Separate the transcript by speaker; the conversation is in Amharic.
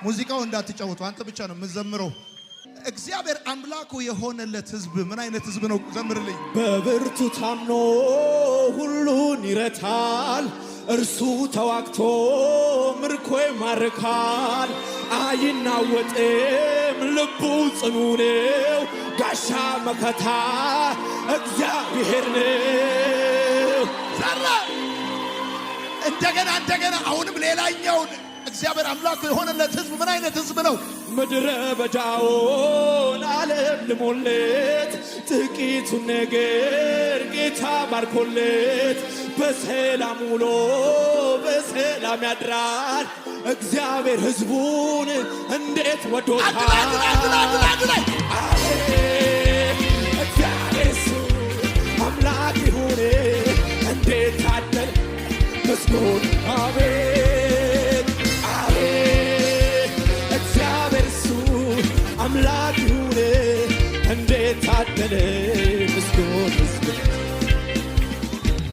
Speaker 1: ሙዚቃው እንዳትጫወቱ አንተ ብቻ ነው የምትዘምረው። እግዚአብሔር አምላኩ የሆነለት ህዝብ ምን አይነት ህዝብ ነው? ዘምርልኝ።
Speaker 2: በብርቱ ታምኖ ሁሉን ይረታል፣ እርሱ ተዋግቶ ምርኮ ይማርካል። አይናወጥም ልቡ ጽኑ ነው፣ ጋሻ መከታ እግዚአብሔር ነው።
Speaker 1: ሰራ እንደገና አሁንም ሌላኛውን እግዚአብሔር አምላኩ የሆነለት ህዝብ ምን አይነት ህዝብ ነው?
Speaker 2: ምድረ በዳውን ዓለም ልሞለት ጥቂቱን ነገር ጌታ ባርኮለት በሰላም ውሎ በሰላም ያድራል። እግዚአብሔር ህዝቡን እንዴት ወዶታል! እግዚአብሔር እሱ አምላክ ይሁን እንዴት ታደለ መስሎን አቤት እግዚአብሔር እሱ አምላክ ይሁን እንዴት ታደለ